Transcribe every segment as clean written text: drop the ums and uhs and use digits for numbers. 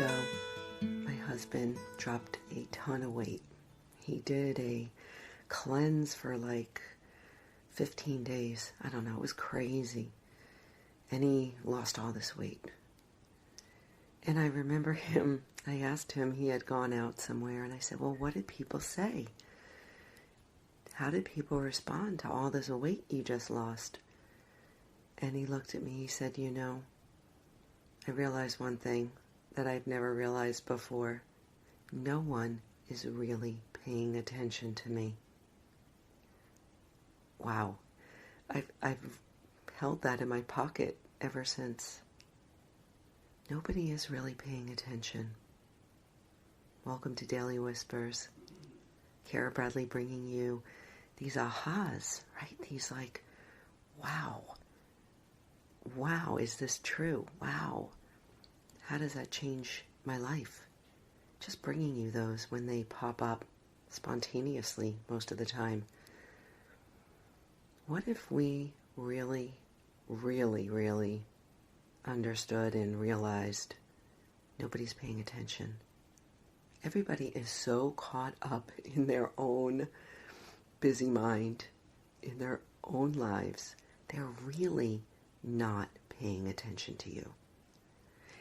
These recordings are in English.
ago, my husband dropped a ton of weight. He did a cleanse for like 15 days. I don't know, it was crazy. And he lost all this weight. And I remember I asked him, he had gone out somewhere, and I said, well, what did people say? How did people respond to all this weight you just lost? And he looked at me, he said, I realized one thing that I've never realized before. No one is really paying attention to me. Wow. I've held that in my pocket ever since. Nobody is really paying attention. Welcome to Daily Whispers. Kara Bradley bringing you these ahas, right? These like, wow, is this true? Wow. How does that change my life? Just bringing you those when they pop up spontaneously most of the time. What if we really, really, really understood and realized nobody's paying attention? Everybody is so caught up in their own busy mind, in their own lives, they're really not paying attention to you.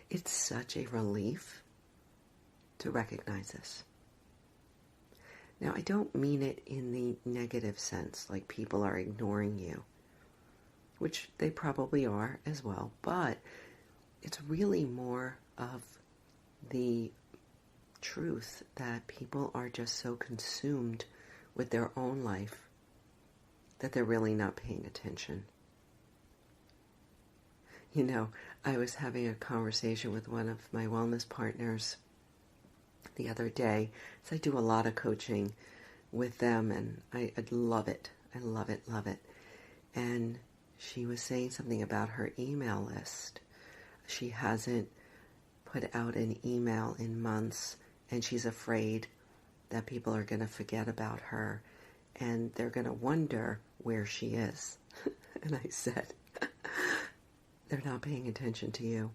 It's such a relief to recognize this. Now, I don't mean it in the negative sense, like people are ignoring you, which they probably are as well, but it's really more of the truth that people are just so consumed with their own life that they're really not paying attention. I was having a conversation with one of my wellness partners the other day. So I do a lot of coaching with them, and I love it. I love it. And she was saying something about her email list. She hasn't put out an email in months, and she's afraid that people are going to forget about her, and they're going to wonder where she is. And I said, they're not paying attention to you.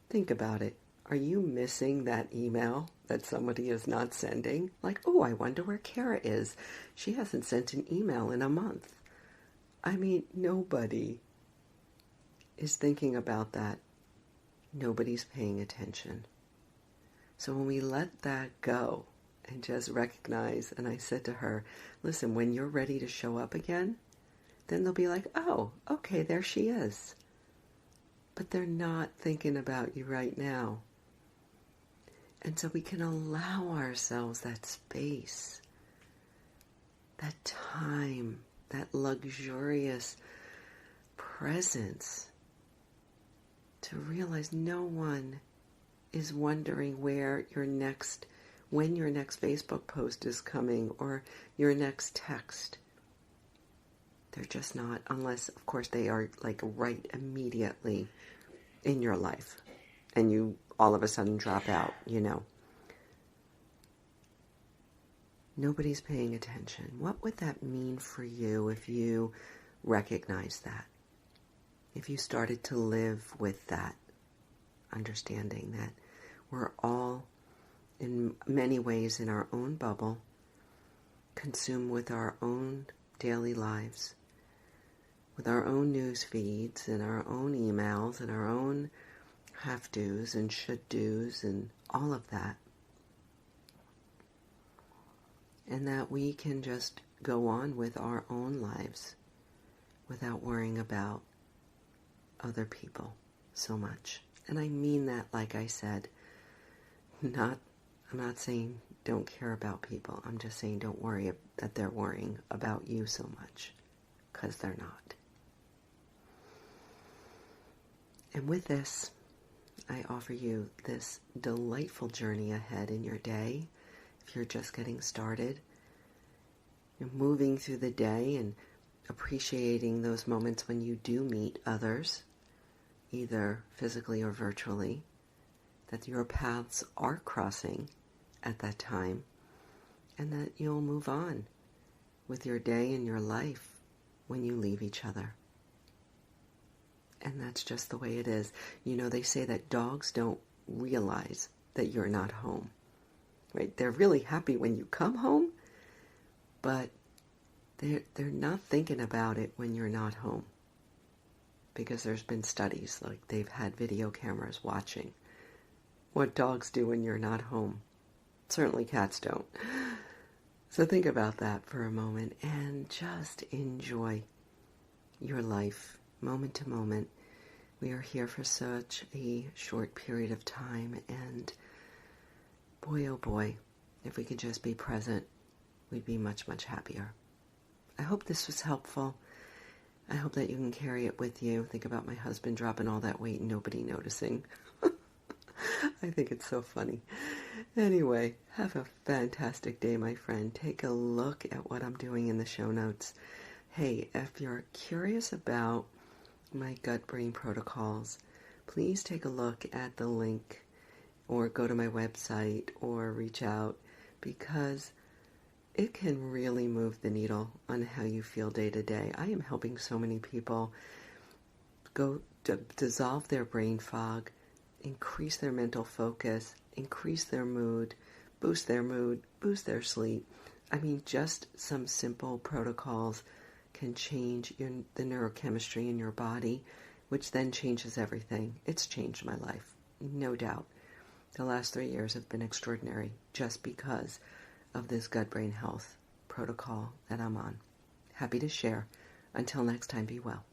Think about it. Are you missing that email that somebody is not sending? Like, oh, I wonder where Kara is. She hasn't sent an email in a month. I mean, nobody is thinking about that. Nobody's paying attention. So when we let that go and just recognize, and I said to her, listen, when you're ready to show up again, then they'll be like, oh, okay, there she is. But they're not thinking about you right now. And so we can allow ourselves that space, that time, that luxurious presence to realize no one is wondering when your next Facebook post is coming or your next text. They're just not, unless, of course, they are like right immediately in your life and you all of a sudden drop out, Nobody's paying attention. What would that mean for you if you recognize that? If you started to live with that understanding that we're all in many ways in our own bubble, consumed with our own daily lives, with our own news feeds and our own emails and our own have-dos and should-dos and all of that. And that we can just go on with our own lives without worrying about other people so much. And I mean that, like I said, I'm not saying don't care about people. I'm just saying don't worry that they're worrying about you so much, because they're not. And with this, I offer you this delightful journey ahead in your day. If you're just getting started, you're moving through the day and appreciating those moments when you do meet others, either physically or virtually, that your paths are crossing at that time, and that you'll move on with your day and your life when you leave each other. And that's just the way it is. They say that dogs don't realize that you're not home, right? They're really happy when you come home, but they're not thinking about it when you're not home, because there's been studies, like they've had video cameras watching what dogs do when you're not home. Certainly cats don't. So think about that for a moment and just enjoy your life moment to moment. We are here for such a short period of time, and boy, oh boy, if we could just be present, we'd be much, much happier. I hope this was helpful. I hope that you can carry it with you. Think about my husband dropping all that weight and nobody noticing. I think it's so funny. Anyway, have a fantastic day, my friend. Take a look at what I'm doing in the show notes. Hey, if you're curious about my gut-brain protocols, please take a look at the link or go to my website or reach out, because it can really move the needle on how you feel day to day. I am helping so many people go to dissolve their brain fog, increase their mental focus, increase their mood, boost their sleep. I mean, just some simple protocols can change the neurochemistry in your body, which then changes everything. It's changed my life, no doubt. The last 3 years have been extraordinary just because of this gut-brain health protocol that I'm on. Happy to share. Until next time, be well.